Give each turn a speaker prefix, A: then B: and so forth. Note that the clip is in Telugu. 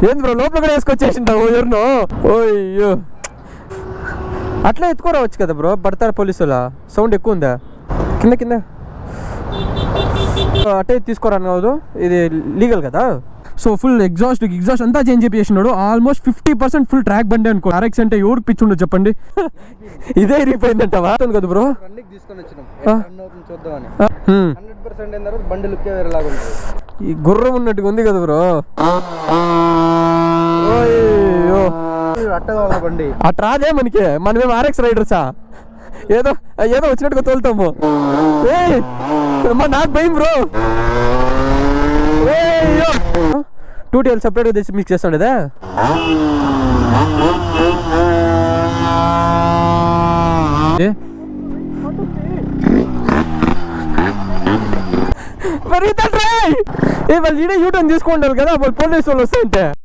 A: ఏంది బ్రో లోపల కూడా వేసుకొచ్చేసింటావు ఎవరినో? ఓయ్యో అట్లా ఎత్తుకోరావచ్చు కదా బ్రో, పడతారు పోలీసులా? సౌండ్ ఎక్కువ ఉందా? కింద కింద అట్టే తీసుకోరాను కాదు, ఇది లీగల్ కదా. సో ఫుల్ ఎగ్జాస్ట్ అంతా చేంజ్ చేసినాడు. ఆల్మోస్ట్ 50% ఫుల్ ట్రాక్ బండి అనుకో. RX అంటే ఎవరికి పిచ్చుండో చెప్పండి. ఇదే ఇరిగిపోయిందంటవా కదా బ్రో? ఈ గుర్రం ఉన్నట్టుగా ఉంది కదా బ్రో.
B: బండి
A: అట్ రాదే మనకి, మనమేం RX రైడర్సా? ఏదో వచ్చినట్టుగా తోలుతాము. నాకు భయం బ్రో. 2TL సపరేట్గా తెచ్చి మిక్స్ చేస్తుండేదా? మరి వాళ్ళు ఈడే యూటర్న్ తీసుకుంటారు కదా, వాళ్ళు పోలీసు వాళ్ళు వస్తాయంటే.